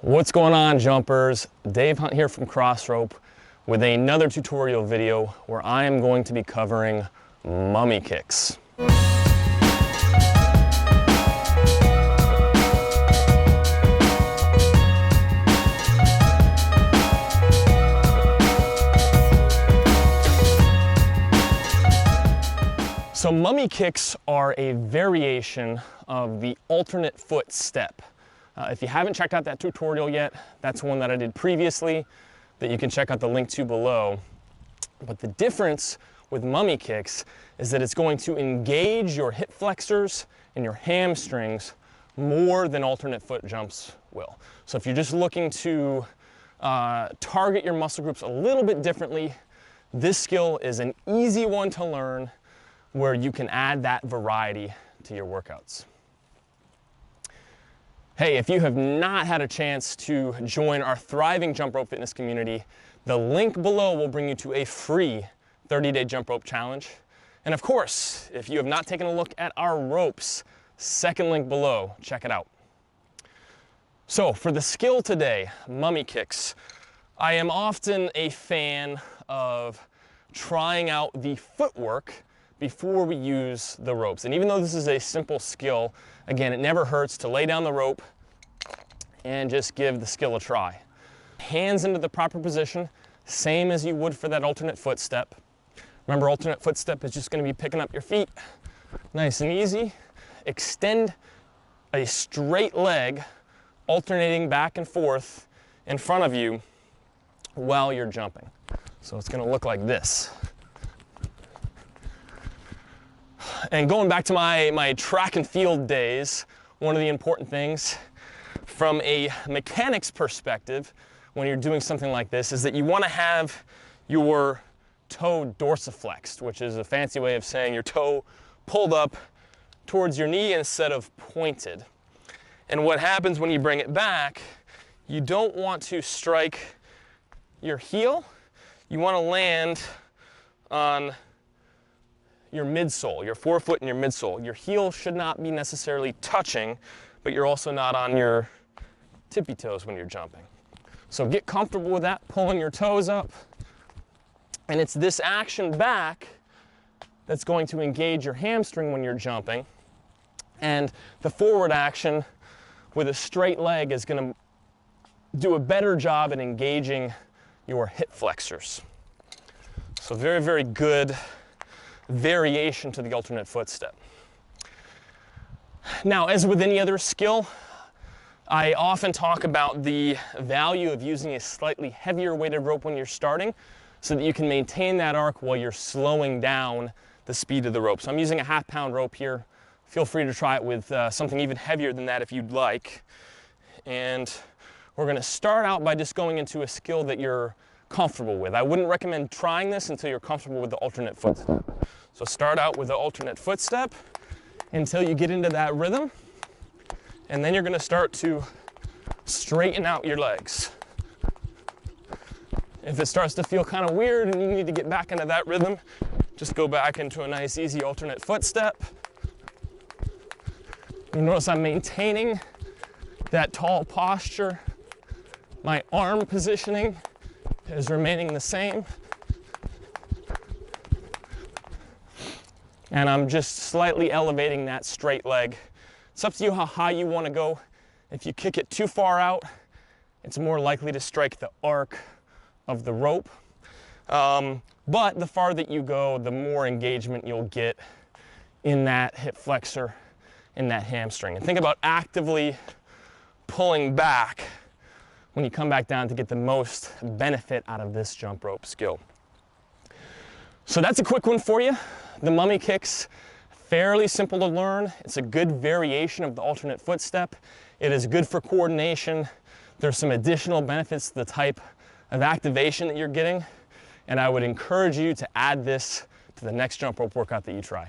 What's going on, jumpers? Dave Hunt here from Crossrope with another tutorial video where I am going to be covering mummy kicks. So mummy kicks are a variation of the alternate foot step. If you haven't checked out that tutorial yet, that's one that I did previously that you can check out the link to below. But the difference with mummy kicks is that it's going to engage your hip flexors and your hamstrings more than alternate foot jumps will. So if you're just looking to target your muscle groups a little bit differently, this skill is an easy one to learn where you can add that variety to your workouts. Hey, if you have not had a chance to join our thriving jump rope fitness community, the link below will bring you to a free 30-day jump rope challenge. And of course, if you have not taken a look at our ropes, second link below, check it out. So for the skill today, mummy kicks, I am often a fan of trying out the footwork before we use the ropes. And even though this is a simple skill, again, it never hurts to lay down the rope and just give the skill a try. Hands into the proper position, same as you would for that alternate foot step. Remember, alternate foot step is just gonna be picking up your feet, nice and easy. Extend a straight leg, alternating back and forth in front of you while you're jumping. So it's gonna look like this. And going back to my track and field days, one of the important things from a mechanics perspective when you're doing something like this is that you want to have your toe dorsiflexed, which is a fancy way of saying your toe pulled up towards your knee instead of pointed. And what happens when you bring it back, you don't want to strike your heel, you want to land on your midsole, your forefoot and your midsole. Your heel should not be necessarily touching, but you're also not on your tippy toes when you're jumping. So get comfortable with that, pulling your toes up. And it's this action back that's going to engage your hamstring when you're jumping. And the forward action with a straight leg is going to do a better job at engaging your hip flexors. So very, very good variation to the alternate foot step. Now, as with any other skill, I often talk about the value of using a slightly heavier weighted rope when you're starting so that you can maintain that arc while you're slowing down the speed of the rope. So I'm using a half-pound rope here. Feel free to try it with something even heavier than that if you'd like. And we're going to start out by just going into a skill that you're comfortable with. I wouldn't recommend trying this until you're comfortable with the alternate foot step. So start out with the alternate foot step until you get into that rhythm, and then you're going to start to straighten out your legs. If it starts to feel kind of weird and you need to get back into that rhythm, just go back into a nice easy alternate foot step. You notice I'm maintaining that tall posture. My arm positioning is remaining the same. And I'm just slightly elevating that straight leg. It's up to you how high you want to go. If you kick it too far out, it's more likely to strike the arc of the rope. But the farther you go, the more engagement you'll get in that hip flexor, in that hamstring. And think about actively pulling back when you come back down to get the most benefit out of this jump rope skill. So that's a quick one for you. The mummy kicks, fairly simple to learn. It's a good variation of the alternate foot step. It is good for coordination. There's some additional benefits to the type of activation that you're getting. And I would encourage you to add this to the next jump rope workout that you try.